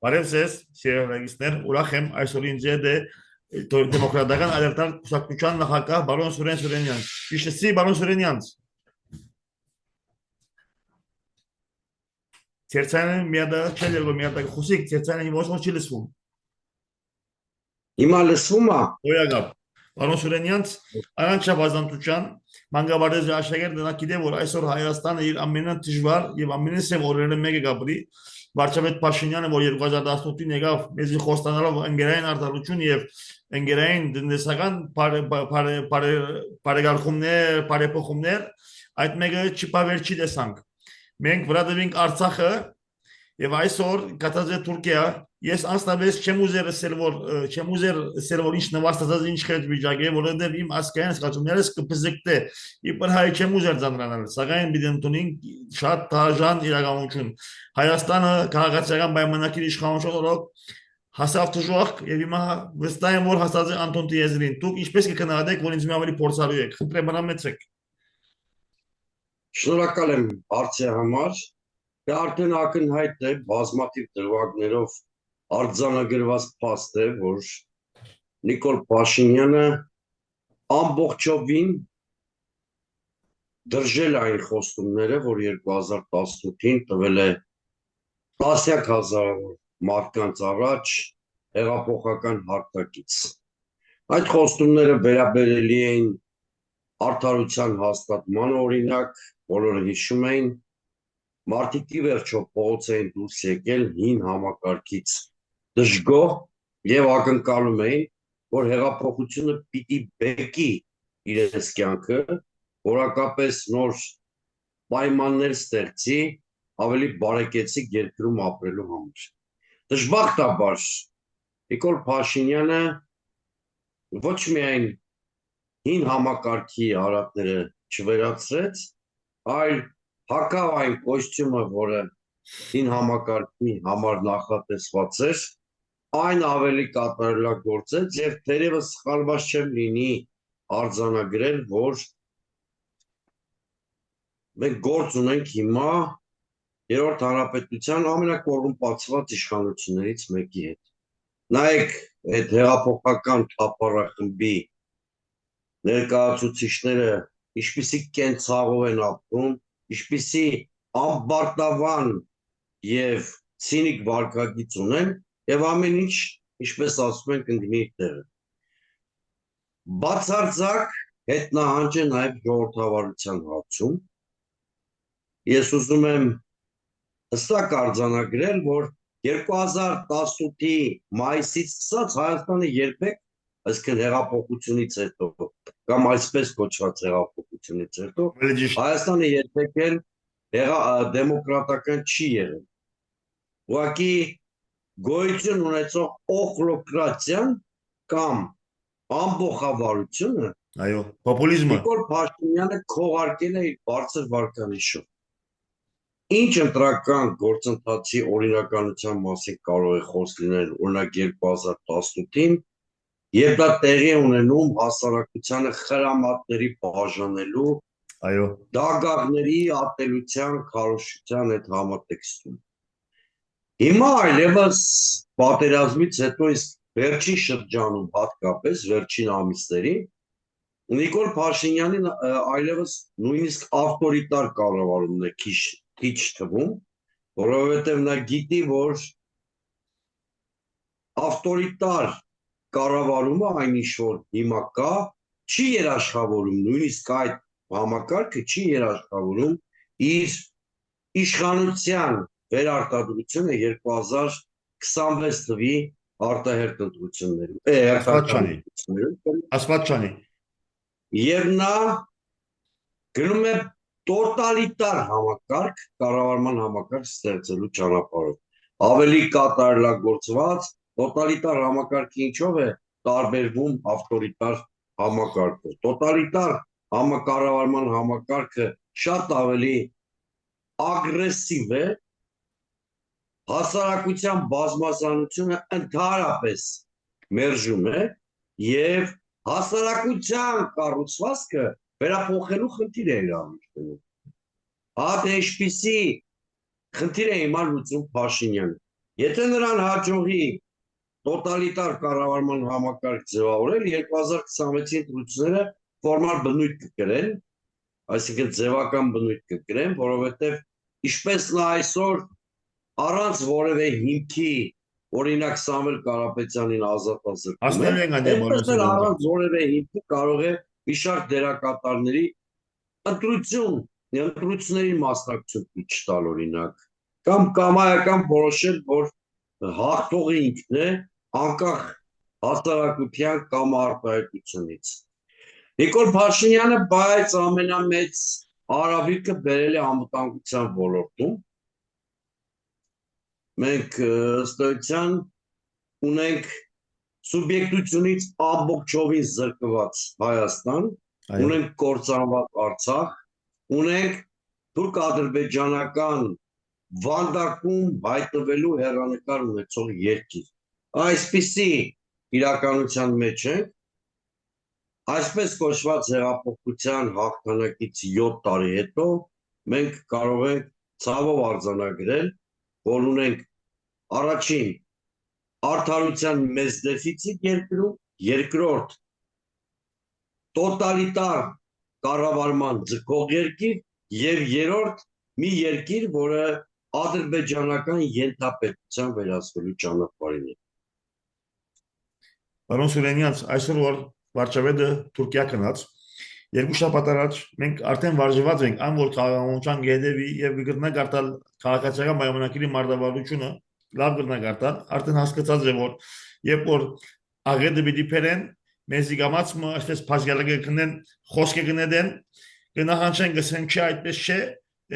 Բարև ձեզ, սիրելիներ, ուրախ եմ այսօր ինձ հետ է դեմոկրատական ալերտար կուսակցության նախագահ բարոն Սուրեն Սուրենյան։ Հիշեցի բարոն Սուրենյանց։ Ցերցանը միադա չէ որ միադա խոսիկ ցերցանը ոչ չի լսվում։ Հիմա լսվում է։ Ոյագապ։ Բարոն Սուրենյանց առանց բազանտուչան մանկաբարձ աշակերտ նա գիտե որ այսօր Հայաստանը իր ամենադժվար եւ ամենասև օրերն մեկը գաբրի Վարչապետ Փաշինյանը որ 2018-ին եկավ մեզի խոստանալով ընկերային արտադրություն եւ ընկերային տնտեսական բարեկարգումներ, բարեփոխումներ այդ մեկը չփավեր չի տեսանք։ Մենք վրա դվենք Արցախը եւ այսօր կաթազե Թուրքիա ես անստաբես չեմ ուզեր սերվոր ինչ նվաստացած ինչ քեջ վիճակե որովհետեւ իմ ասկային հասկացումներս կփզկտե իբր հայ չեմ ուզեր ծանրանալ սակայն բիդենտունին շատ դաժան իրականություն Հայաստանը քաղաքացիական պայմանագրի իշխանությունով հասավ դժոխք եւ հիմա վստահ եմ որ հասած է Անտոն Տիեզերին դուք ինչպես կքննադեք որ ինձ մի ավելի փորձալու եք խնդրեմ բնամեցեք Շնորհակալ եմ հարցի համար։ Դա արդեն ակնհայտ է բազմաթիվ դրվագներով արձանագրված փաստ է, որ Նիկոլ Փաշինյանը ամբողջովին դրժել այն խոստումները, որ 2018-ին տվել է տասնյակ հազարավոր մարդկանց առաջ հեղափոխական հարթակից։ Այդ խոստումները վերաբերելի էին արդարության հաստատման օրինակ, բոլորը հիշում էին, մարդիկ ի վերջո փողոց էին դուրս եկել հին համակարգից դժգոհ եւ ակնկալում էին, որ հեղափոխությունը պիտի բեկի իրենց կյանքը, որակապես նոր պայմաններ ստեղծի ավելի բարեկեցիկ երկրում ապրելու համար։ Դժբախտաբար Նիկոլ Փաշինյանը ոչ միայն հին համակարգի արատները չվերացրեց, այլ հակավ այն կոստյումը, որը հին համակարգի համար նախատեսված էր, այն ավելի կատարելագործեց եւ թերևս սխալված չեմ լինի արձանագրել, որ մենք գործ ունենք հիմա երրորդ հանրապետության ամենակոռումպացված իշխանություններից մեկի հետ։ Նայեք այդ հեղափոխական թափառախմբի ներկայացուցիչները ինչպիսի կենցաղով են ապրում, ինչպիսի ամբարտավան եւ ցինիկ վարքագիծ ունեն եւ ամեն ինչ, ինչպես ասում են, կընկնի իր տեղը։ Բացարձակ հետնահանջ է նաեւ ժողովրդավարության հարցում։ Ես ուզում եմ հստակ արձանագրել, որ 2018-ի մայիսից սկսած Հայաստանը երբեք այսինքն հեղափոխությունից հետո կամ այսպես կոչված հեղափոխությունից հետո Հայաստանը երբեք էլ դեմոկրատական չի եղել։ Ուղղակի գոյություն ունեցող օխլոկրատիան կամ ամբողջավարությունը, այո, պոպուլիզմը Նիկոլ Փաշինյանը քողարկել է իր բարձր վարկանիշով։ Ինչ ընտրական գործընթացի օրինականության մասին կարող է խոսք լինել օրինակ 2018-ին, երբ դա տեղի ունենում հասարակությանը խրամատների բաժանելու, այո, դագաղների ատելության, քարոզչության այդ համատեքստում։ Հիմա այլևս պատերազմից հետո իսկ վերջին շրջանում հատկապես վերջին ամիսներին Նիկոլ Փաշինյանին այլևս նույնիսկ ավտորիտար կառավարումն է քիչ թվում, որովհետև նա գիտի, որ ավտորիտար կառավարումը այն ինչ որ հիմա կա, չի երաշխավորում, նույնիսկ այդ համակարգը չի երաշխավորում իր իշխանության վերարտադրությունը 2026 թվի արտահերտ ընտրություններում։ Ասվածչանի։ Եվ նա գնում է տոտալիտար համակարգ, կառավարման համակարգ ստեղծելու ճանապարհով։ Ավելի կատարելագործված տոտալիտար համակարգը ինչով է տարբերվում ավտորիտար համակարգով։ Տոտալիտար համակառավարման համակարգը շատ ավելի ագրեսիվ է, հասարակության բազմազանությունը ընդհանրապես մերժում է եւ հասարակության կառուցվածքը վերափոխելու խնդիր է իրավիճակում։ Հատ ինչպիսի խնդիրը հիմա լուծում Փաշինյանը։ Եթե նրան հաջողի տոտալիտար կառավարման համակարգ ձևավորել, 2026-ի ընտրությունները ֆորմալ բնույթ կկրեն, այսինքն ձևական բնույթ կկրեն, որովհետև ինչպես նա այսօր առանց որևէ հիմքի օրինակ Սամվել Կարապետյանին ազատազրկում է, Հասնելու ենք այն այդպես էլ բոլորը։ առանց որևէ հիմքի կարող է մի շարք դերակատարների ընտրությունների մասնակցություն չտալ օրինակ, կամ կամայական որոշել, որ հաղթողը ինքն է, անկախ հասարակության կամ արտահայտությունից։ Նիկոլ Փաշինյանը բայց ամենամեծ արավիկը բերել է անվտանգության ոլորտում։ Մենք ըստ էության ունենք սուբյեկտությունից ամբողջովին զրկված Հայաստան, ունենք կործանված Արցախ, ունենք թուրք-ադրբեջանական վանդակում հայտնվելու հեռանկար ունեցող երկիր։ Այսպիսի իրականության մեջ ենք, այսպես կոչված հեղափոխության հաղթանակից 7 տարի հետո մենք կարող ենք ցավով արձանագրել, որ ունենք առաջին արդարության մեծ դեֆիցիտ երկրում, երկրորդ տոտալիտար կառավարման ձգող երկիր եւ երրորդ մի երկիր, որը ադրբեջանական ենթապետության վերածվելու ճանապարհին է։ Պարոն Սուրենյանց, այսօր որ վարչապետը Թուրքիա գնաց, երկու շաբաթ առաջ մենք արդեն վարժված ենք ան որ քաղաքացիական գեդեվի եւ գտնագարտալ քաղաքացիական պայմանագրի մարտավարությունը լավ գտնագարտալ, արդեն հասկացած է որ երբ որ աղետը պիտի փերեն, մեզի գամացը այսպես փազգալը կնեն, խոսքը կնեն, կնահանջեն գսեն չի այդպես չէ,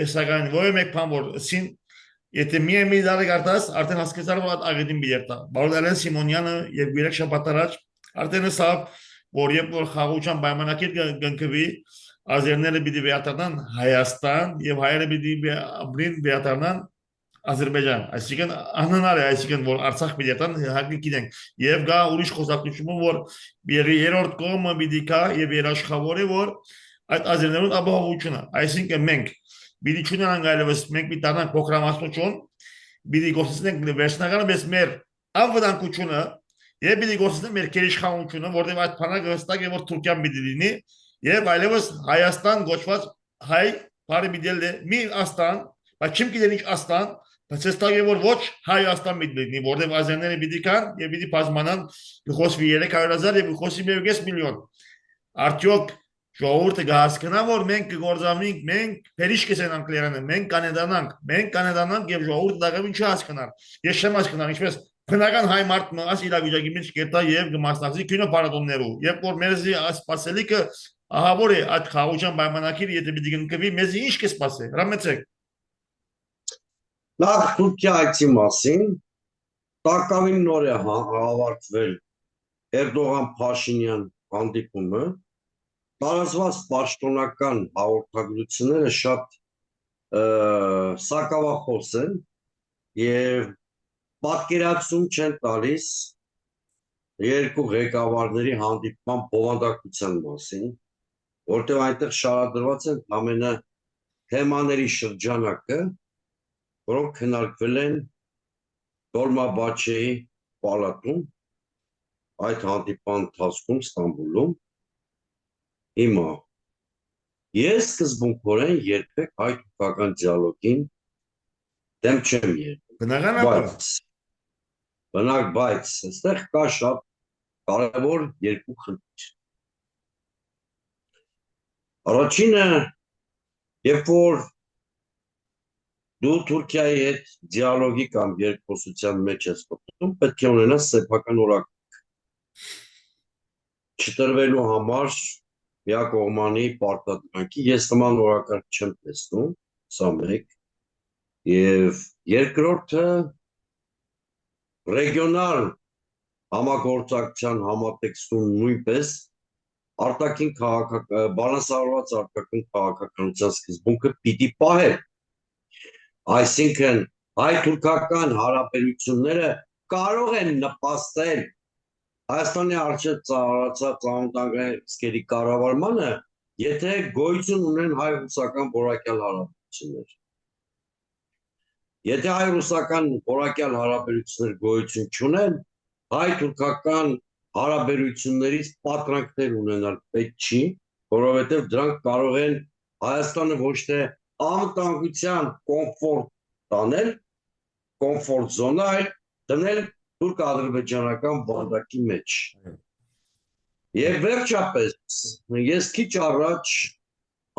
սակայն որը մեկ բան որ սին եթե մի դարը գարտած արդեն հասկացար որ աղետին բիերտա Բարոդալեն Սիմոնյանը եւ գիրեք շաբաթ առաջ արդեն ասավ որ երբ որ խաղաղության պայմանագիր կնքվի ազերները պիտի վերադառնան Հայաստան եւ հայերը պիտի վերադառնան Ադրբեջան այսինքն անհնար է այսինքն որ Արցախ պիտի տան հակի գիտենք եւ գա ուրիշ խոսակցություն որ երրորդ կողմը պիտի կա եւ երաշխավորը որ այդ ազերներուն ապահովությունը այսինքն մենք պիտի չունենանք այլևս մենք պիտի տանանք փոքրամասնություն պիտի գործենք վերջնականը մեզ մեր անվտանգությունը եւ պիտի գործենք մեր քերիշխանությունը որտեղ այդ բանակը հստակ է որ Թուրքիան պիտի լինի եւ այլևս Հայաստան գոչված հայ բարի միդել մի աստան բայց չեմ գիտեն ինչ աստան բայց հստակ է որ ոչ Հայաստան պիտի լինի որտեղ ազերները պիտի կան եւ պիտի բազմանան խոսվի 300,000 եւ խոսվի 1.5 միլիոն արդյոք ժողովուրդը կհասկանա որ մենք կգործանենք մենք փերիշ կսենանք լերանը մենք կանեդանանք եւ ժողովուրդը դակավին չհասկանար ես չեմ հասկանալ ինչպես բնական հայ մարդը աս իրավիճակի մեջ կետա եւ կմասնակցի կինոփառատոններով երբ որ մեզի սպասելիքը ահա որ է այդ խաղաղության պայմանագիրը եթե պիտի կնքվի մեզի ինչ կսպասի հրամեցեք Նախ Թուրքիա այցի մասին տակավին նոր է ավարտվել Էրդողան Փաշինյան հանդիպումը տարածված պաշտոնական հաղորդագրությունները շատ սակավախոս են եւ պատկերացում չեն տալիս երկու ղեկավարների հանդիպման բովանդակության մասին, որտեղ այնտեղ շարադրված են ամենա թեմաների շրջանակը, որոնք քննարկվել են Դոլմաբաչեի պալատում այդ հանդիպման ընթացքում Ստամբուլում Հիմա ես սկզբունքորեն երբեք հայ-թուրքական դիալոգին դեմ չեմ եղել, բայց այստեղ կա շատ կարևոր երկու խնդիր։ Առաջինը, երբ որ դու Թուրքիայի հետ դիալոգի կամ երկխոսության մեջ ես մտնում, պետք է ունենաս սեփական օրակարգ։ Չտրվելու համար միակողմանի պարտադրանքի ես նման օրակարգ չեմ տեսնում, սա մեկ, եւ երկրորդը ռեգիոնալ համագործակցության համատեքստում նույնպես արտաքին բալանսավորված արտաքին քաղաքականության սկզբունքը պիտի պահել, այսինքն հայ-թուրքական հարաբերությունները կարող են նպաստել Հայաստանի առջև ծառայած անվտանգների կառավարմանը, եթե գոյություն ունեն հայ-ռուսական որակյալ հարաբերություններ։ Եթե հայ-ռուսական որակյալ հարաբերություններ գոյություն չունեն, հայ-թուրքական հարաբերություններից պատրանքներ ունենալ պետք չի, որովհետև դրանք կարող են Հայաստանը ոչ թե անվտանգության կոմֆորտ տանել, կոմֆորտ զոնա, այլ դնել թուրք-ադրբեջանական բանդակի մեջ։ Եվ վերջապես, ես քիչ առաջ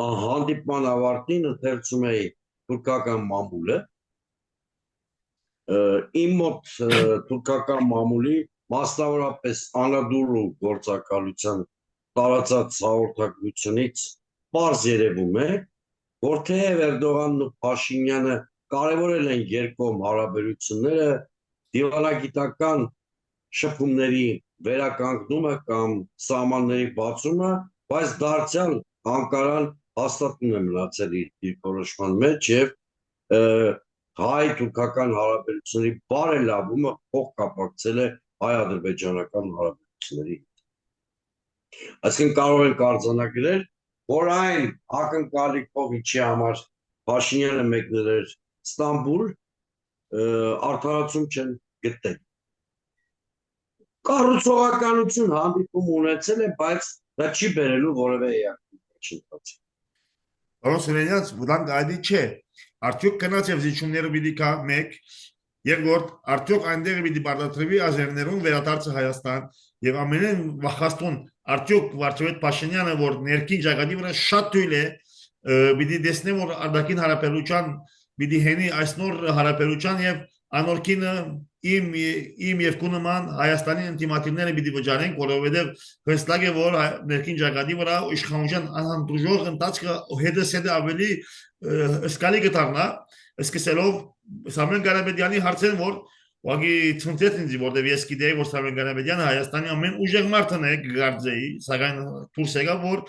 հանդիպման ավարտին ընթերցում էի թուրքական մամուլը, իմ մոտ թուրքական մամուլի, մասնավորապես Անադոլու գործակալության տարածած հաղորդակցությունից պարզ երևում է, որ թեև Էրդողանն ու Փաշինյանը կարևորել են երկկողմ հարաբերությունները, դիվանագիտական շփումների վերականգնումը կամ սահմանների բացումը, բայց դարձյալ Անկարան հաստատում է մնացել իր դիրքորոշման մեջ եւ հայ-թուրքական հարաբերությունների բարելավումը փոխկապակցել է հայ-ադրբեջանական հարաբերությունների հետ։ Այսինքն կարող ենք արձանագրել, որ այն ակնկալիքով ինչի համար Փաշինյանը մեկնել էր Ստամբուլ, արդարացում չեն գտել։ Կառուցողականություն հանդիպում ունեցել է, բայց դա չի բերելու որևէ էակի չընթացի։ Պարոն Սուրենյաց, վտանգ այդի չէ։ Արդյոք կնաց եւ զիջումները պիտի կա մեկ, երկրորդ, արդյոք այնտեղ պիտի բարդացվի ազերներուն վերադարձը Հայաստան եւ ամենեն վախաստուն, արդյոք վարչապետ Փաշինյանը, որ ներքին ճակատի վրա շատ թույլ է, պիտի տեսնեմ, որ արտաքին հարաբերության պիտի հենի այս նոր հարաբերության եւ անորքինը իմ եւ կունման Հայաստանի ինտիմատիվները պիտի վճարենք, որովհետեւ հստակ է, որ ներքին ճակատի վրա իշխանության անհանդուրժող ընթացքը հետը ավելի սկալի կդառնա, սկսելով Սամվել Ղարաբեդյանի հարցեն, որ ուղղակի ցնցեց ինձ, որտեվ ես գիտեի, որ Սամվել Ղարաբեդյանը Հայաստանի ամեն ուժեղ մարդն է, գարձեի, սակայն դուրս եկավ, որ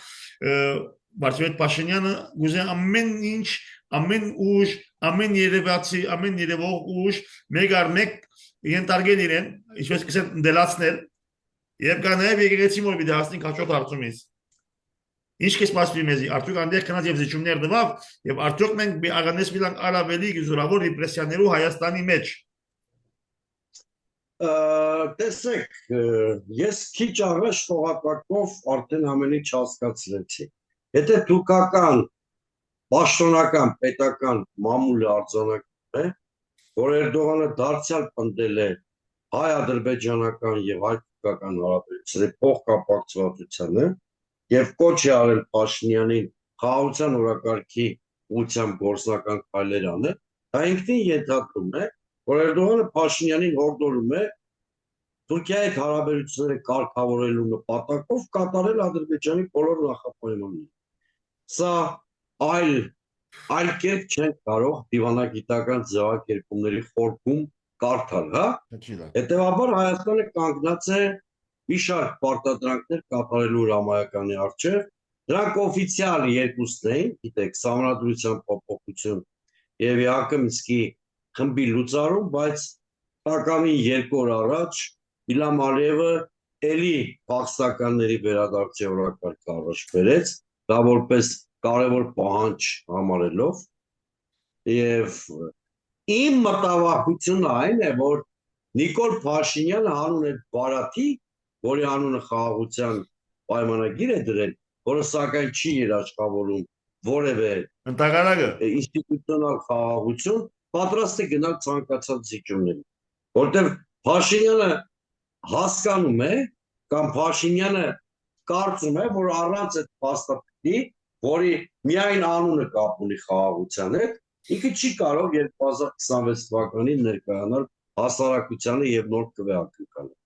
վարչապետ Փաշինյանը գուզե ամեն ինչ, ամեն ուժ, ամեն երևացի, ամեն երևող ուժ մեկ առ մեկ ենթարկել իրեն, ինչպես կսեն դելացնել, եւ կա նաեւ եկեղեցի որ պիտի հասնենք հաջորդ հարցումից։ Ինչ կսպասվի մեզի, արդյոք այնտեղ կնած եւ զիջումներ դվավ, եւ արդյոք մենք աղանես միլան արավելի զորավոր ռեպրեսիաներու Հայաստանի մեջ։ Տեսեք, ես քիչ առաջ տողապակով արդեն ամեն ինչ հասկացրեցի։ Եթե թուրքական, պաշտոնական, պետական մամուլը արձանագրում է, որ Էրդողանը դարձյալ պնդել է հայ-ադրբեջանական եւ հայ-թուրքական հարաբերությունների փոխկապակցվածությանը եւ կոչ է արել Փաշինյանին խաղաղության օրակարգի ուղղությամբ գործնական քայլեր անել, դա ինքնին ենթադրում է, որ Էրդողանը Փաշինյանին հորդորում է Թուրքիայի հետ հարաբերությունները կարգավորելու նպատակով կատարել Ադրբեջանի բոլոր նախապայմանները։ Սա այլ կերպ չեն կարող դիվանագիտական ձևակերպումների խորքում կարդալ, հա։ Հետևաբար Հայաստանը կանգնած է մի շարք պարտադրանքներ կատարելու հրամայականի առջև, դրանք օֆիցիալ երկուսն էին, գիտեք, Սահմանադրության փոփոխություն եւ ԵԱՀԿ Մինսկի խմբի լուծարում, բայց տակամին 2 օր առաջ Իլհամ Ալիևը էլի փախստականների վերադարձի օրակարգ առաջ բերեց, դա որպես կարևոր պահանջ համարելով, եւ իմ մտավախությունը այն է, որ Նիկոլ Փաշինյանը հանուն այդ բարաթի, որի անունը խաղաղության պայմանագիր է դրել, որը սակայն չի երաշխավորում որևէ ինստիտուցիոնալ խաղաղություն, պատրաստ է գնալ ցանկացած զիջումների, որտեղ Փաշինյանը հասկանում է կամ Փաշինյանը կարծում է, որ առանց այդ փաստաթղթի, որի միայն անունը կապ ունի խաղաղության հետ, ինքը չի կարող 2026 թվականին ներկայանալ հասարակությանը եւ նոր քվե ակնկալել։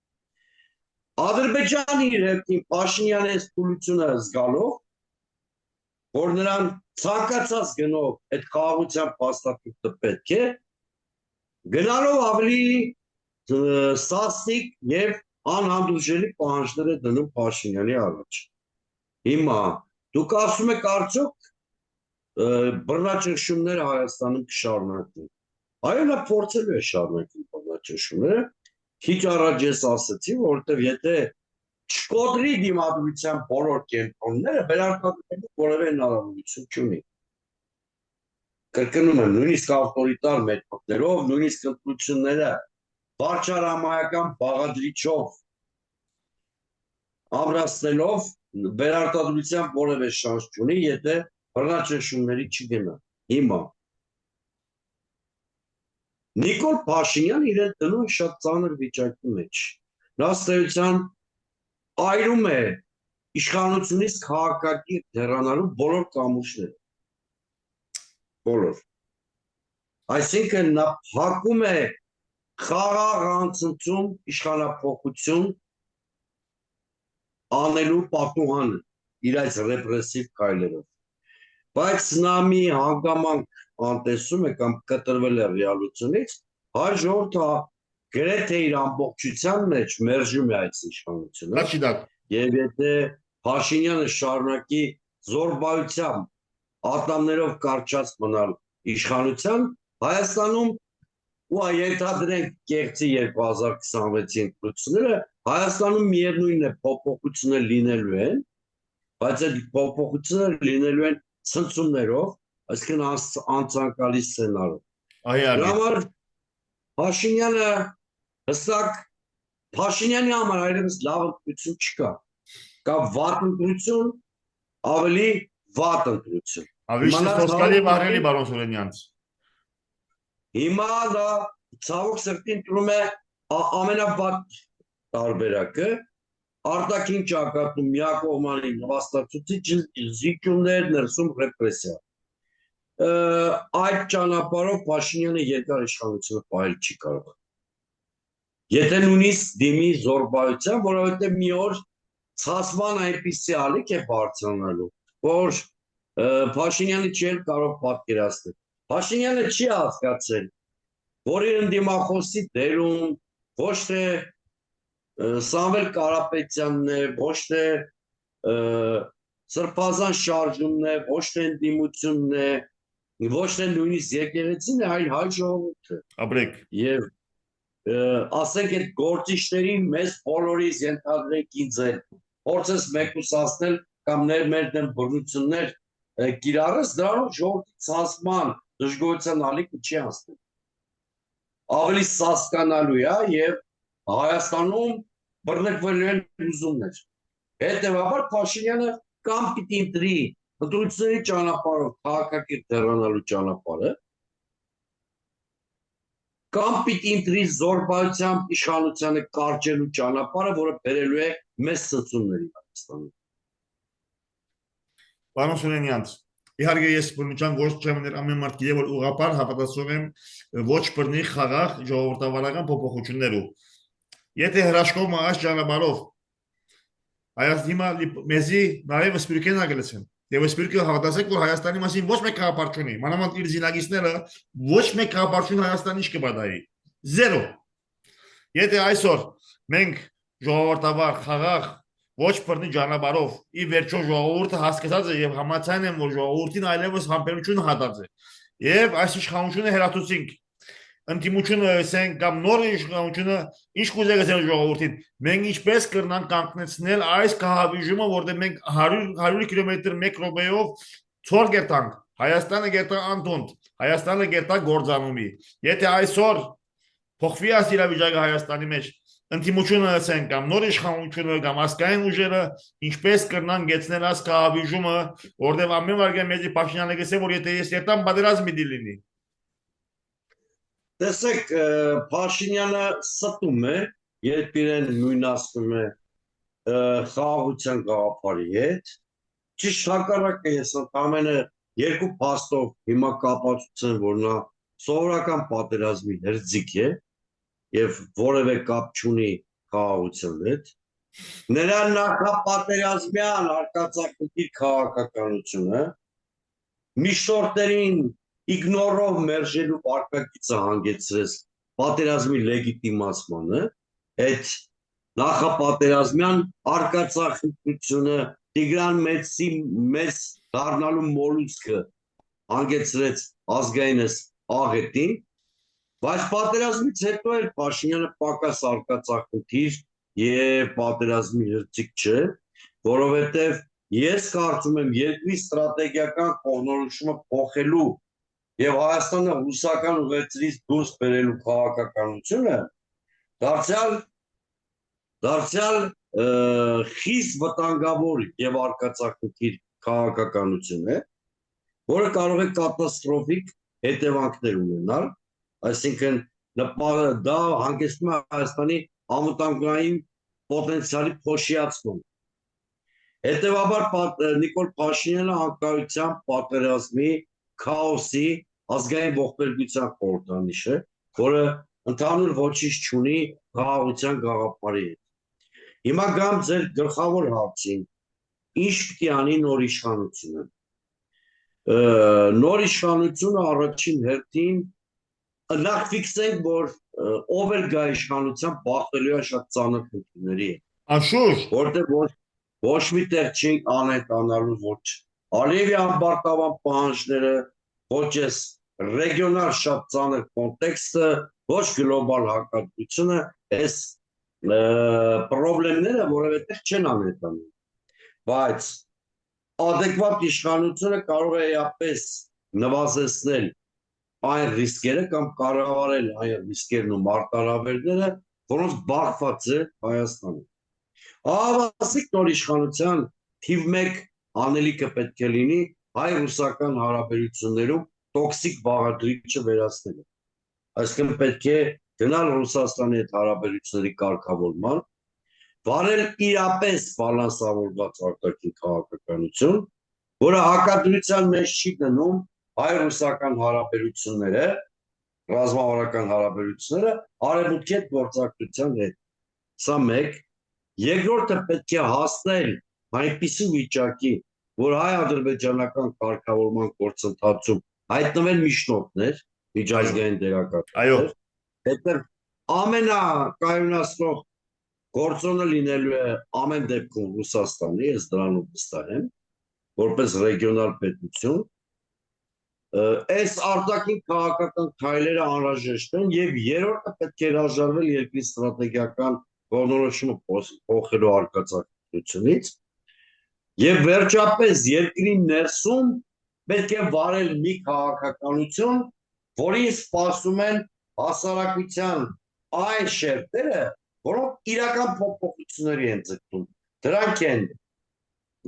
Ադրբեջանը իր հերթին Փաշինյանի այս թուլությունը զգալով, որ նրան ցանկացած գնով այդ խաղաղության փաստաթղթը պետք է, գնալով ավելի սաստիկ եւ անհանդուրժելի պահանջներ է դնում Փաշինյանի առաջ։ Հիմա դուք ասում եք արդյոք բռնաճնշումները Հայաստանում կշարունակվեն։ Այո, նա փորձելու է շարունակել բռնաճնշումները։ Քիչ առաջ ես ասացի, որովհետեւ եթե չկոտրի դիմադրության բոլոր կենտրոնները, վերարտադրելու որևէ հնարավորություն չունի։ կրկնում եմ, նույնիսկ ավտորիտար մեթոդներով, նույնիսկ ընտրությունները վարչարամայական բաղադրիչով ամրացնելով վերարտադրության որևէ շանս չունի, եթե բռնաճնշումների չգնա։ Հիմա Նիկոլ Փաշինյանը իրեն դնում է շատ ծանր վիճակի մեջ։ Նա ըստ էության այրում է իշխանությունից քաղաքակիրթ հեռանալու բոլոր կամուրջները։ Բոլոր։ Այսինքն նա փակում է խաղաղ անցնցում իշխանափոխություն անելու պատուհանը իր այս ռեպրեսիվ քայլերով։ Բայց նա մի հանգամանք անտեսում է կամ կտրվել է ռեալությունից, հայ ժողովուրդը գրեթե իր ամբողջության մեջ մերժում է այս իշխանությունը։ Դա չի դա։ Եվ եթե Փաշինյանը շարունակի զորբայությամբ ատամներով կարճած մնալ իշխանության, Հայաստանում ու ենթադրենք կեղծի 2026-ի ընտրությունները, Հայաստանում միևնույնն է փոփոխություններ լինելու են, բայց այդ փոփոխությունները լինելու են ցնցումներով, այսինքն անցանկալի սցենարով։ Այո, Դրա համար Փաշինյանը հստակ Փաշինյանի համար այլևս լավ ընտրություն չկա։ Կա վատ ընտրություն, ավելի վատ ընտրություն։ Ավիշտ սոսկալի վարելի բարոն Սուրենյանց։ Հիմա դա ցավոք սրտի ընտրում է ամենավատ տարբերակը, արտաքին ճակատում միակողմանի նվաստացուցիչ զիջումներ, ներսում ռեպրեսիա։ Այդ ճանապարհով Փաշինյանը երկար իշխանությունը պահել չի կարող։ Եթե նույնիսկ դիմի զորբայության, որովհետև մի օր ցածման այնպիսի ալիք է բարձրանալու, որ Փաշինյանը չի կարող պատկերացնել։ Փաշինյանը չի հասկացել, որ իր ընդդիմախոսի դերում ոչ թե Սամվել Կարապետյանն է, ոչ թե սրբազան շարժումն է, ոչ թե ընդդիմությունն է, ոչ թե նույնիսկ եկեղեցին է, այլ հայ ժողովուրդը։ Ապրեք։ Եվ ասենք այդ գործիչների մեզ բոլորիս ենթադրենք ինձ էլ փորձես մեկուսացնել կամ մեր դեմ բռնություններ կիրառես, դրանով ժողովրդի ցածման դժգոհության ալիքը չի հասնել։ Ավելի սասկանալու է եւ Հայաստանում բռնկվելու են ուզումներ։ Հետևաբար Փաշինյանը կամ պիտի ընտրի ընտրությունների ճանապարհով քաղաքակիրթ հեռանալու ճանապարհը, կամ պիտի ընտրի զորբայությամբ իշխանությանը կարճելու ճանապարհը, որը բերելու է մեծ ցնցումների Հայաստանում։ Պարոն Սուրենյանց, իհարկե ես բնության ոչ չեմ ներ ամեն մարդ գիտե որ ուղղապար հավատացող եմ ոչ բռնի խաղաղ ժողովրդավարական փոփոխություններով։ Եթե հրաշքով այս ճանապարհով Հայաստանի մեզի նաև սպիրկեն ագլեցեն։ Եվ սպիրկը հավատացեք որ Հայաստանի մասին ոչ մեկ գաղափար չունի։ Մանավանդ իր զինագիստները ոչ մեկ գաղափար չունի Հայաստանի ինչ կբադայի։ Զերո։ Եթե այսօր մենք ժողովրդավար խաղաղ ոչ բռնի ճանապարհով ի վերջո ժողովուրդը հասկացած է եւ համաձայն են որ ժողովրդին այլևս համբերություն հատած է եւ այս իշխանությունը հերացուցինք ընդդիմությունը ասենք կամ նոր իշխանությունը ինչ կուզեք ասել ժողովրդին մենք ինչպես կրնանք կանգնեցնել այս կահավիժումը որտեղ մենք 100 կիլոմետր 1 րոպեով ցոր գետանք Հայաստանը գետա անտոնտ Հայաստանը գետա գործանումի եթե այսօր փոխվի այս իրավիճակը Հայաստանի մեջ ընդդիմությունը ասենք կամ նոր իշխանությունը կամ ազգային ուժերը ինչպես կրնան գեցնել այս կահավիժումը որտեղ ամեն վարքյան մեծի Փաշինյանը գսե որ եթե ես երտամ պատերազմ մի լինի Տեսեք Փաշինյանը ստում է երբ իրեն նույնացնում է խաղաղության գաղափարի հետ ճիշտ հակառակը ես ամենը երկու փաստով հիմա կապացուցեմ որ նա սովորական պատերազմի հրձիկ է եւ որևէ կապ չունի խաղաղության հետ նրա նախապատերազմյան արկածակցի քաղաքականությունը միշտորտերին իգնորով մերժելու վարկագիծը հանգեցրեց պատերազմի լեգիտիմացմանը այդ նախապատերազմյան արկածակցությունը Տիգրան Մեծի մեծ դառնալու մոլուցքը հանգեցրեց ազգայինս աղետին Բայց պատերազմից հետո էլ Փաշինյանը պակաս արկածակցիր եւ պատերազմի հրճիկ չէ, որովհետեւ ես կարծում եմ երկրի ստրատեգիական կողմնորոշումը փոխելու եւ Հայաստանը ռուսական ուղերձից դուրս բերելու քաղաքականությունը դարձյալ խիստ վտանգավոր եւ արկածակիր քաղաքականություն է, որը կարող է կատաստրոֆիկ հետևանքներ ունենալ, այսինքն դա հանգեցնում է Հայաստանի անվտանգային պոտենցիալի փոշիացում։ Հետևաբար Նիկոլ Փաշինյանը անկայության, պատերազմի, քաոսի, ազգային ողբերգության խորհրդանիշ է, որը ընդհանուր ոչինչ չունի խաղաղության գաղափարի հետ։ Հիմա գամ ձեր գլխավոր հարցին, ինչ պիտի անի նոր իշխանությունը։ Նոր իշխանությունը առաջին հերթին նախ ֆիքսենք, որ ով էլ գա իշխանության բախվելու է շատ ծանր խնդիրների հետ, Անշուշտ, որտեղ ոչ մի տեղ չի անհետանալու ոչ Ալիևի ամբարտավան պահանջները, ոչ էս ռեգիոնալ շատ ծանր կոնտեքստը, ոչ գլոբալ հակադրությունը, այս պրոբլեմները որևէ չեն անհետանում, բայց adekvat իշխանությունը կարող է էապես նվազեցնել այն ռիսկերը կամ կառավարել այն ռիսկերն ու մարտահրավերները, որոնց բախված է Հայաստանը։ Ահավասիկ նոր իշխանության թիվ 1 անելիքը պետք է լինի հայ-ռուսական հարաբերություններում տոքսիկ բաղադրիչը վերացնելը։ Այսինքն պետք է գնալ Ռուսաստանի հետ հարաբերությունների կարգավորման, վարել իրապես բալանսավորված արտաքին քաղաքականություն, որը հակադրության մեջ չի դնում հայ-ռուսական հարաբերությունները, ռազմավարական հարաբերությունները արևմուտքի հետ գործակցության հետ։ Սա մեկ, երկրորդը պետք է հասնել այնպիսի վիճակի, որ հայ-ադրբեջանական կարգավորման գործընթացում հայտնվել միջնորդներ, միջազգային դերակատարներ, հետո ամենակայունացնող գործոնը լինելու է ամեն դեպքում Ռուսաստանի, ես դրանով վստահ եմ, որպես ռեգիոնալ պետություն, այս արտաքին քաղաքական քայլերը անհրաժեշտ են եւ երրորդը պետք է հրաժարվել երկրի ստրատեգիական կողմնորոշումը փոխելու արկածակցությունից եւ վերջապես երկրի ներսում պետք է վարել մի քաղաքականություն, որին սպասում են հասարակության այն շերտերը, որոնք իրական փոփոխությունների են ձգտում։ Դրանք են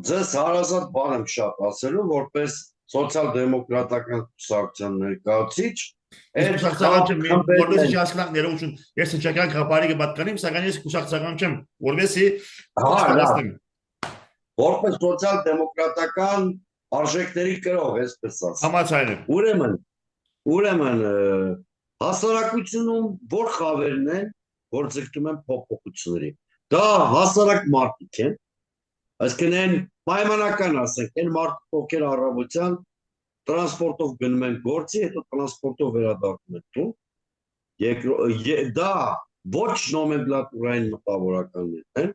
ձեզ հարազատ բան եմ շատ ասելու, որպես սոցիալ-դեմոկրատական կուսակցության ներկայացուցիչ, որպես հասկանանք ներողություն, ես հնչական խաբարի կպատկանեմ, սակայն ես կուսակցական չեմ, որպեսզի որպես սոցիալ-դեմոկրատական արժեքների կրող, այսպես ասած։ Համաձայն եմ։ Ուրեմն հասարակությունում որ խավերն են, որ ձգտում են փոփոխությունների։ Դա հասարակ մարդիկ են, այսինքն են պայմանական ասենք, են մարդիկ, ովքեր առավոտյան տրանսպորտով գնում են գործի, հետո տրանսպորտով վերադառնում են տուն։ Դա ոչ նոմենկլատուրային մտավորականներ են,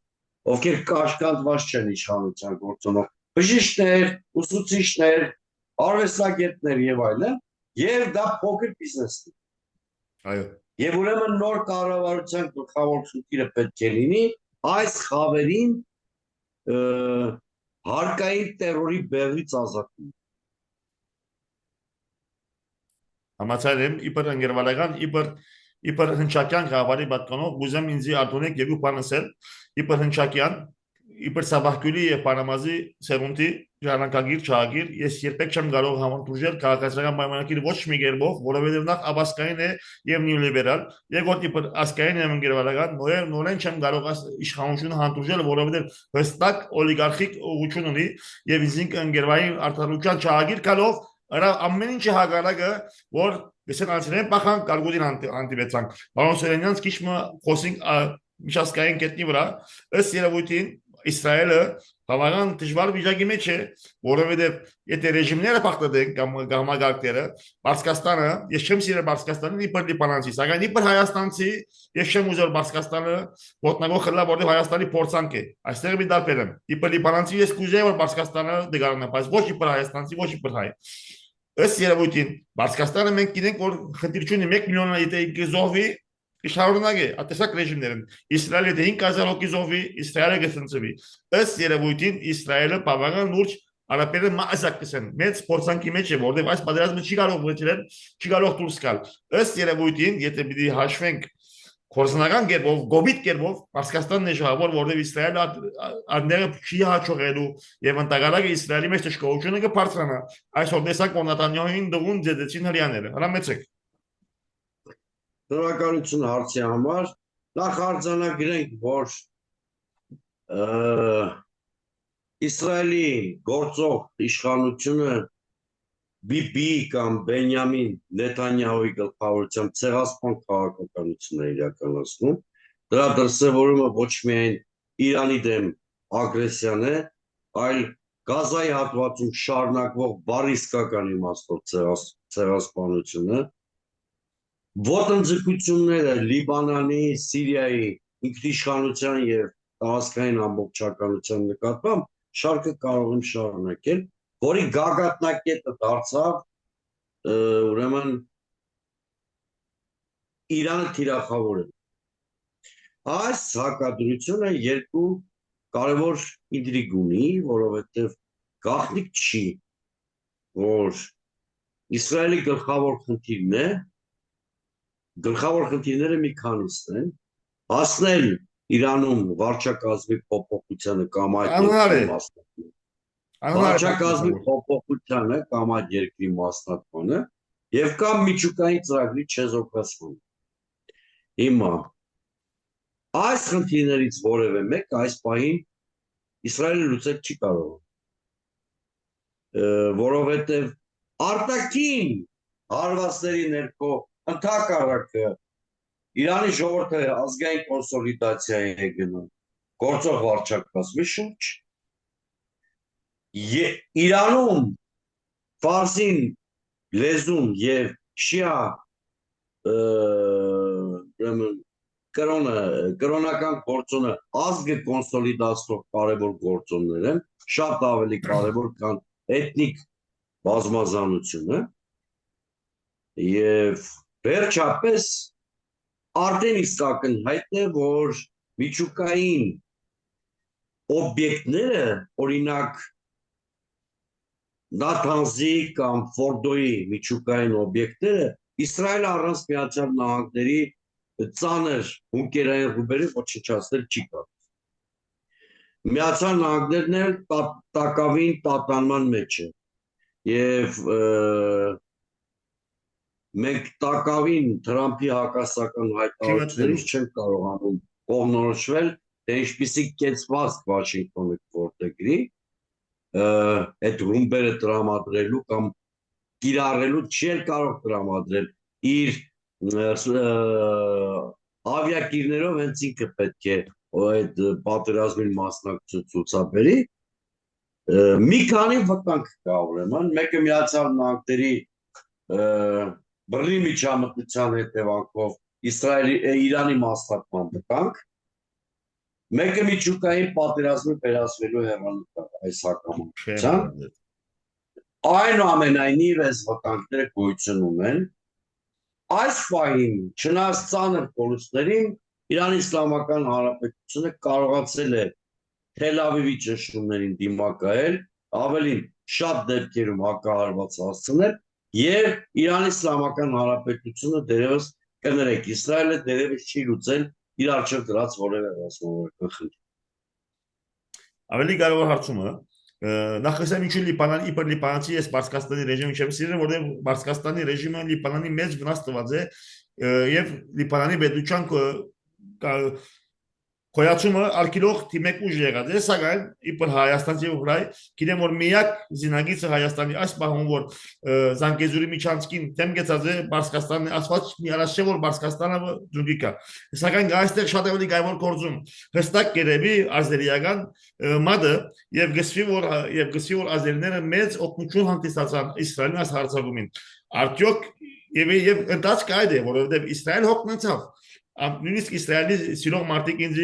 ովքեր կաշկանդված չեն իշխանության գործոնով, բժիշկներ, ուսուցիչներ, արվեստագետներ եւ այլն, եւ դա փոքր բիզնեսն է։ Այո։ Եվ ուրեմն նոր կառավարության գլխավոր խնդիրը պետք է լինի այս խավերին հարկային տերորի բեռից ազատում։ Համաձայն եմ, իբր ընկերվարական, իբր հնչակյան խավարի պատկանող, ուզեմ ինձի արտոնեք եւ ուպանսել, իբր հնչակյան, իբր սաբահկյուրի եւ պանամազի սերունդի ժառանգագիր չաղագիր, ես երբեք չեմ կարող համընդուժել քաղաքացիական պայմանագիր ոչ մի կերպով, որովհետեւ նախ աբասկային է եւ նեոլիբերալ, երկրորդ իբր ասկային եմ ընկերվարական, նորեն չեմ կարող իշխանությունը հանդուրժել, որովհետեւ հստակ օլիգարխիկ ուղղություն ունի եւ ինձ ընկերվային արտադրության չաղագիր կալով ամեն ինչը հագարակը, որ գսեն անցնեն պախան կարգուդին անտիվեցանք։ Բարոն Սերենյանց քիչ մը խոսենք միջազգային կետնի վրա, ըստ երևույթին Իսրայելը բավական դժվար վիճակի մեջ է, որովհետև եթե ռեժիմները փոխվեն կամ համագարկները, Պարսկաստանը, ես չեմ սիրել Պարսկաստանին իբր լիբանանցի, սակայն իբր հայաստանցի ես չեմ ուզել Պարսկաստանը ոտնագող խլա, որտեղ Հայաստանի փորձանք է։ Այստեղ մի դարբեր եմ։ Իբր լիբանանցի ես կուզեի որ Պարսկաստանը դգարնա, բայց ոչ իբր հայաստանցի, ոչ իբր հայ։ Ըստ երևույթին Պարսկաստանը մենք գիտենք որ խնդիր չունի 1 միլիոն եթե գզովի Շարունակ է, ատեսակ ռեժիմներն Իսրայելը 5000 հոգի զոհվի, Իսրայելը կսնցվի։ Ըստ երևույթին Իսրայելը բավական լուրջ Արաբերը մասնակցեն մեծ փորձանքի մեջ է, որտեղ այս պատերազմը չի կարող վճռել, չի կարող դուրս գալ։ Ըստ երևույթին, եթե պիտի հաշվենք Խորսնական կերպով, գոբիտ կերպով, Պարսկաստանն է շահավոր, որտեղ Իսրայելը անները չի հաջողելու եւ ընդհանրակը Իսրայելի մեջ դժգոհությունը կբարձրանա։ Այսօր տեսակ որ Նեթանյահուին դողուն ձեծեցին հрьяաները։ Հրամեցեք։ Շնորհակալություն հարցի համար։ Նախ արձանագրենք, որ Իսրայելի գործող իշխանությունը BB կամ Բենյամին Նեթանյահուի գլխավորությամբ ցեղասպան քաղաքականություն է իրականացնում։ Դրա դրսևորումը ոչ միայն Իրանի դեմ ագրեսիան է, այլ Գազայի հատվածում շարունակվող բարիսկական իմաստով ցեղասպանությունը, ոտնձգությունները Լիբանանի, Սիրիայի ինքնիշխանության եւ տարածքային ամբողջականության նկատմամբ շարքը կարող եմ շարունակել, որի գագաթնակետը դարձավ ուրեմն Իրանը թիրախավորել։ Այս հակադրությունը երկու կարևոր ինտրիգ ունի, որովհետև գաղտնիք չի, որ Իսրայելի գլխավոր խնդիրն է, գլխավոր խնդիրները մի քանիստ են, հասնել Իրանում վարչակազմի փոփոխությանը կամ այդ երկրի մասնակցությանը, վարչակազմի փոփոխությանը կամ այդ երկրի մասնակցությանը եւ կամ միջուկային ծրագրի չեզոքացմանը։ Հիմա այս խնդիրներից որևէ մեկ այս պահին Իսրայելը լուծել չի կարող, որովհետև արտաքին հարվածների ներքո ընդհակառակը Իրանի ժողովուրդը ազգային կոնսոլիդացիայի է գնում գործող վարչակազմի շուրջ, Իրանում ֆարսին լեզուն եւ շիա կրոնական գործոնը ազգը կոնսոլիդացնող կարևոր գործոններ են, շատ ավելի կարևոր քան էթնիկ բազմազանությունը եւ վերջապես արդեն իսկ ակնհայտ է, որ միջուկային օբյեկտները, օրինակ Նաթանզի կամ Ֆորդոյի միջուկային օբյեկտները Իսրայելը առանց Միացյալ Նահանգների ծանր բունկերային ռումբերի ոչնչացնել չի կարող։ Միացյալ Նահանգներն էլ տակավին տատանման մեջ է եւ մենք տակավին Թրամփի հակասական հայտարարություններից չենք կարողանում կողմնորոշվել, թե ինչպիսի կեցվածք Վաշինգտոնը կորտեգրի այդ ռումբերը տրամադրելու կամ կիրառելու չի կարող տրամադրել իր ավիակիրներով հենց ինքը պետք է այդ պատերազմին մասնակցություն ցուցաբերի մի քանի վտանգ կա ուրեմն մեկը Միացյալ Նահանգների բռնի միջամտության հետևանքով Իրանի մասնակցման վտանգ մեկը միջուկային պատերազմի վերածվելու հեռանկար այս հակամարտության այնուամենայնիվ այս վտանգները գոյություն ունեն այս պահին չնայած ծանր կորուստներին Իրանի Իսլամական Հանրապետությունը կարողացել է Թել Ավիվի ճնշումներին դիմակայել ավելին շատ դեպքերում հակահարված հասցնել եւ Իրանի Իսլամական Հանրապետությունը դերևս կներեք Իսրայելը դերևս չի լուծել իր արժեվ դրած որևէ ռազմավարական խնդիր։ Ավելի կարևոր հարցումը նախ ասեմ ինչու Լիբանանի իբր Լիբանանցի ես Պարսկաստանի ռեժիմը չեմ սիրում, որտեղ Պարսկաստանի ռեժիմը Լիբանանի մեծ վնաս տված է եւ Լիբանանի պետության Կոյացումը արկիլող թիմեք ուժ եղած է, սակայն իբր Հայաստանցի ուղրայ, գիտեմ որ միակ զինագիծը Հայաստանի այս պահում որ Զանգեզուրի միջանցքին դեմ գեցած է Պարսկաստանն ասված միարաշե որ Պարսկաստանը ձուգի կա։ Սակայն այստեղ շատ ավելի կարևոր գործում հստակ կերևի ազերիական մադը եւ գսվի որ ազերիները մեծ օգնություն հանդիսացան Իսրայելին այս հարցակումին։ Արդյոք եւ ընդած կայդ է, որովհետեւ Իսրայել հոգնեցավ նույնիսկ Իսրայելի սիրող մարդիկ ինձ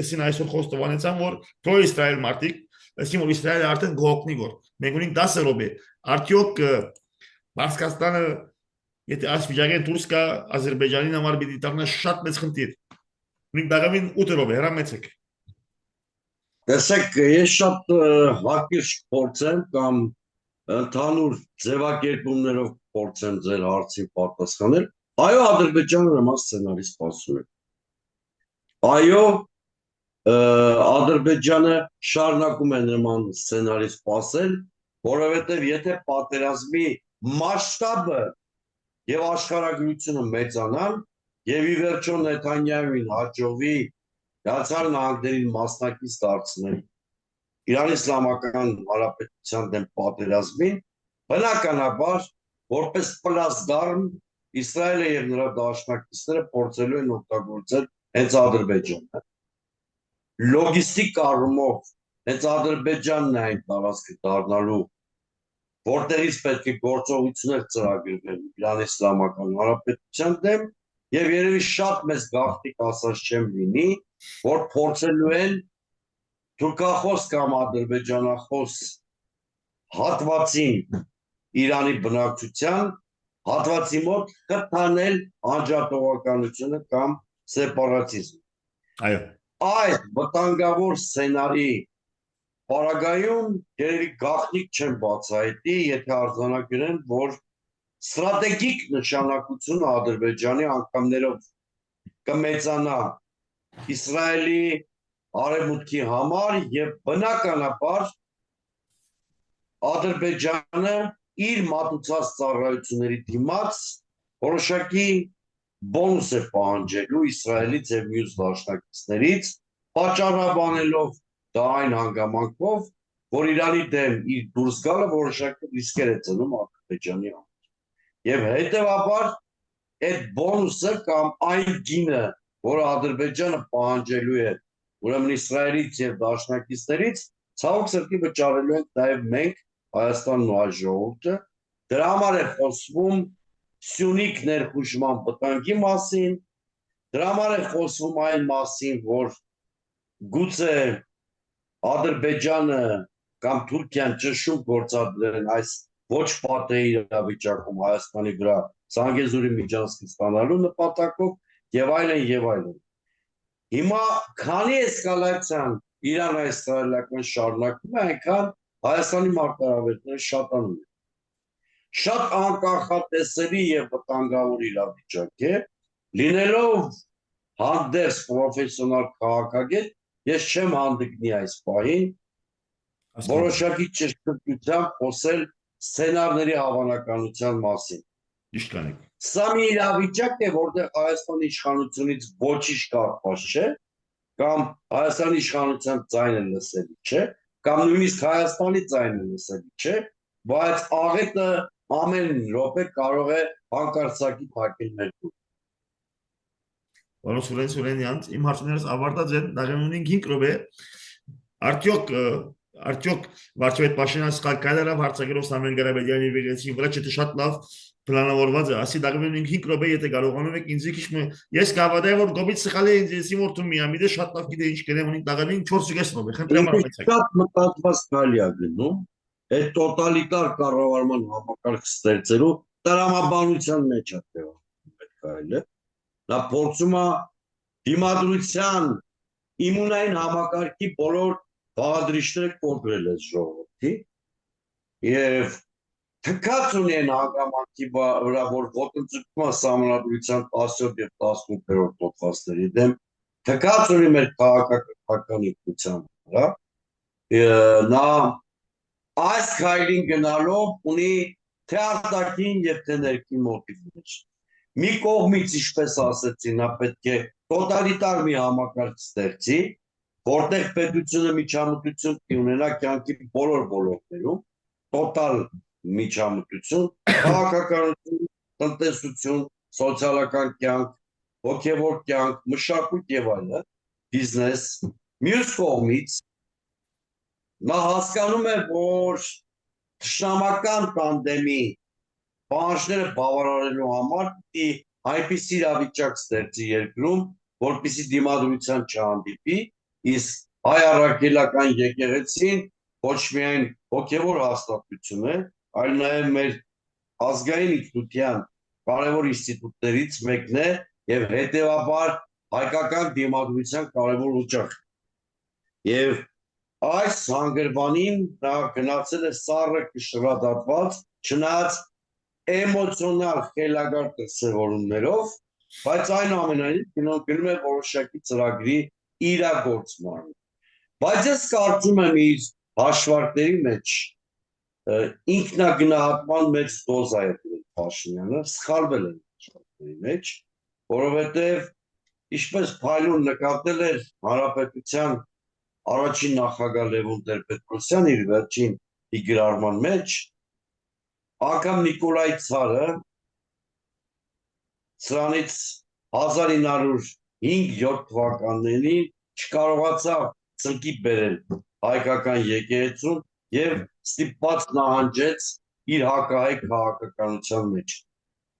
ասին այսօր խոստովանեցան, որ պրո-իսրայել մարդիկ, ասին որ Իսրայելը արդեն գողնի որ մենք ունենք 10 րոպե, արդյոք Պարսկաստանը եթե այս վիճակեն դուրս գա Ադրբեջանի համար պիտի դառնա շատ մեծ խնդիր։ Ունենք դակամին 8 րոպե, հրամեցեք։ Տեսեք, ես շատ հակիրճ փորձեմ կամ ընդհանուր ձևակերպումներով փորձեմ ձեր հարցին պատասխանել։ Այո, Ադրբեջանը նման սցենարի սպասում է։ Այո, Ադրբեջանը շարունակում է նման սցենարի սպասել, որովհետև եթե պատերազմի մասշտաբը եւ աշխարհագրությունը մեծանան եւ ի վերջո Նեթանյահուին հաջողվի Միացյալ Նահանգներին մասնակից դարձնել Իրանի Իսլամական Հանրապետության դեմ պատերազմին, բնականաբար որպես պլազդարմ Իսրայելը եւ նրա դաշնակիցները փորձելու են օգտագործել հենց Ադրբեջանը։ Լոգիստիկ առումով հենց Ադրբեջանն է այն տարածքը դառնալու, որտեղից պետք է գործողություններ ծրագրվել Իրանի Իսլամական Հանրապետության դեմ, եւ երևի շատ մեծ գաղտնիք ասած չեմ լինի, որ փորձելու են թուրքախոս կամ ադրբեջանախոս հատվածին Իրանի բնակչության հատվածի մոտ խթանել անջատողականությունը կամ սեպարատիզմը։ Այո։ Այդ վտանգավոր սցենարի պարագայում երևի գաղտնիք չեն բացահայտի, եթե արձանագրեն, որ ստրատեգիկ նշանակությունը Ադրբեջանի անգամներով կմեծանա Իսրայելի արևմուտքի համար եւ բնականաբար Ադրբեջանը իր մատուցած ծառայությունների դիմաց որոշակի բոնուս է պահանջելու Իսրայելից եւ մյուս դաշնակիցներից, պատճառաբանելով դա այն հանգամանքով, որ Իրանի դեմ իր դուրս գալը որոշակի ռիսկեր է ծնում Ադրբեջանի համար։ Եվ հետևաբար այդ բոնուսը կամ այն գինը, որը Ադրբեջանը պահանջելու է ուրեմն Իսրայելից եւ դաշնակիցներից, ցավոք սրտի վճարելու ենք նաեւ մենք Հայաստանն ու այլ ժողովուրդը։ Դրա համար է խոսվում Սյունիք ներխուժման վտանգի մասին, դրա համար է խոսվում այն մասին, որ գուցե Ադրբեջանը կամ Թուրքիան ճնշում գործադրեն այս ոչ պատեհ իրավիճակում Հայաստանի վրա Զանգեզուրի միջանցք ստանալու նպատակով եւ այլն եւ այլն։ Հիմա քանի էսկալացիան Իրան-իսրայելական շարունակվում է, այնքան Հայաստանի մարտահրավերները շատանում են։ Շատ անկախատեսելի եւ վտանգավոր իրավիճակ է, լինելով հանդերձ պրոֆեսիոնալ քաղաքագետ, ես չեմ հանդգնի այս պահին որոշակի ճշգրտությամբ խոսել սցենարների հավանականության մասին։ Ճիշտ կանեք։ Սա մի իրավիճակ է, որտեղ Հայաստանի իշխանությունից ոչինչ կախված չէ, կամ Հայաստանի իշխանության ձայնը լսելի չէ, կամ նույնիսկ Հայաստանի ձայնը լսելի չէ, բայց աղետը ամեն րոպե կարող է հանկարծակի փակել մեր դուռը։ Պարոն Սուրենյան, իմ հարցներս ավարտած են, դեռ ունենք 5 րոպե։ Արդյոք վարչապետ Փաշինյանը սխալ կայացավ հարցակերով Սամվել Ղարաբեդյանի վիճակի վրա, չէ՞ շատ լավ պլանավորված է։ Ասի դեռ ունենք 5 րոպե, եթե կարողանում եք ինձ քիչ ես կհավատայի, որ գոբից սխալ է ինձ իմորտում միամիտ շատ լավ գիտե ինչ կերեմ ունենք դեռ 4-5 րոպե, խնդրեմ արմեցեք։ Շատ մտածված քայլ է գնում, այդ տոտալիտար կառավարման համակարգ ստեղծելու տրամաբանության մեջ է տեղադրվում այդ քայլը։ Նա փորձում է դիմադրության իմունային համակարգի բոլոր բաղադրիչները կոտրել այս ժողովրդի եւ թքած ունեն հանգամանքի վրա, որ ոտնձգում է սահմանադրության 10-րդ եւ 18-րդ հոդվածների դեմ, թքած ունի մեր քաղաքական ինքնության վրա։ Նա այս քայլին գնալով ունի թե արտաքին եւ թե ներքին մոտիվներ։ Մի կողմից, ինչպես ասեցի, նա պետք է տոտալիտար մի համակարգ ստեղծի, որտեղ պետությունը միջամտություն ունենա կյանքի բոլոր ոլորտներում, տոտալ միջամտություն, քաղաքականություն, տնտեսություն, սոցիալական կյանք, հոգևոր կյանք, մշակույթ եւ այլն, բիզնես։ Մյուս կողմից նա հասկանում է, որ թշնամական տանդեմի պահանջները բավարարելու համար պիտի այնպիսի իրավիճակ ստեղծի երկրում, որպեսզի դիմադրության չհանդիպի, իսկ հայ առաքելական եկեղեցին ոչ միայն հոգևոր հաստատություն է, այլ նաև մեր ազգային ինքնության կարևոր ինստիտուտներից մեկն է եւ հետեւաբար հայկական դիմադրության կարևոր օջախ։ Եվ Այս հանգրվանին նա գնացել է սառը կշռադատված, չնայած էմոցիոնալ խելագար դրսևորումներով, բայց այնուամենայնիվ գնում է որոշակի ծրագրի իրագործման։ Բայց ես կարծում եմ իր հաշվարկների մեջ ինքնագնահատման մեծ դոզա է դրել Փաշինյանը, սխալվել է հաշվարկների մեջ, որովհետև ինչպես փայլուն նկատել էր Հանրապետության առաջին նախագահ Լևոն Տեր-Պետրոսյանը իր վերջին գրառման մեջ, անգամ Նիկոլայ Ցարը սրանից 1905-7 թվականներին չկարողացավ ծնկի բերել հայկական եկեղեցուն եւ ստիպված նահանջեց իր հակահայ քաղաքականության մեջ։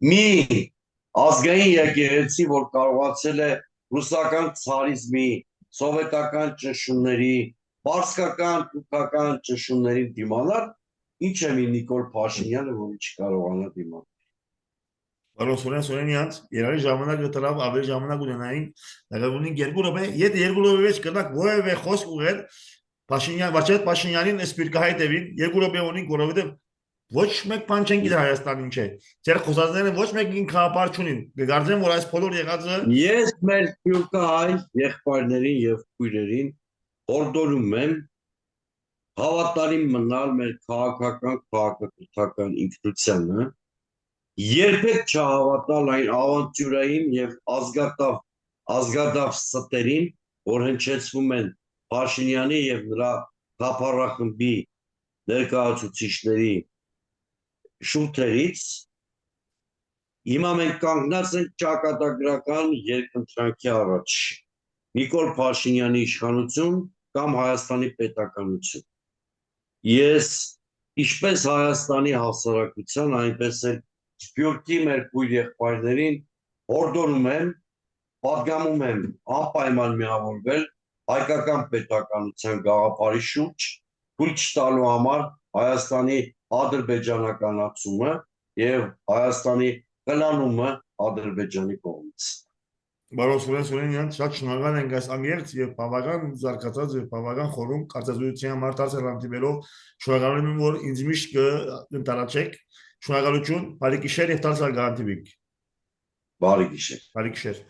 Մի ազգային եկեղեցի, որ կարողացել է ռուսական ցարիզմի, սովետական ճնշումների, պարսկական, թուրքական ճնշումներին դիմանալ, ինչ է մի Նիկոլ Փաշինյանը, որը չկարողանա դիմանալ։ Պարոն Սուրենյանց, երարի ժամանակը տրավ ավելի ժամանակ ունենային, նկատունին 2 րոպե, եթե 2 րոպե մեջ կնակ ովևէ խոսք ուղղել Փաշինյան, Վաչետ Փաշինյանին սպիրկահայ դեպին 2 րոպե ունին, որովհետև ոչ մեկ բան չեն գիտեր Հայաստանին ինչ է։ Ձեր խոսածները ոչ մեկին խաղապար չունին։ Կգարձեմ, որ այս բոլոր եղածը Ես մեր սպիրկահայ եղբայրներին եւ քույրերին օրդորում եմ հավատարիմ մնալ մեր քաղաքական ինքնությանը, երբեք չհավատալ այն ավանտյուրային եւ ազգադավ ստերին, որ հնչեցվում են Փաշինյանի եւ նրա թափառախմբի ներկայացուցիչների շուրթերից։ Հիմա մենք կանգնած ենք ճակատագրական երկընտրանքի առաջ։ Նիկոլ Փաշինյանի իշխանություն կամ Հայաստանի պետականություն։ Ես ինչպես Հայաստանի հասարակության, այնպես էլ Սփյուռքի մեր քույր եղբայրներին օրդորում եմ, պատգամում եմ անպայման միավորվել հայկական պետականության գաղափարի շուրջ, թույլ չտալու համար Հայաստանի ադրբեջանականացումը եւ Հայաստանի կլանումը Ադրբեջանի կողմից։ Պարոն Սուրենյան, շատ շնորհակալ ենք այս անգերց եւ բավական զարգացած եւ բավական խորում կարծրացության համար դարձել անտիվելով շնորհակալ եմ, որ ինձ միշտ կընտարացեք։ Շնորհակալություն, բարի գիշեր եւ դարձալ գանտիվիկ։ Բարի գիշեր։ Բարի գիշեր։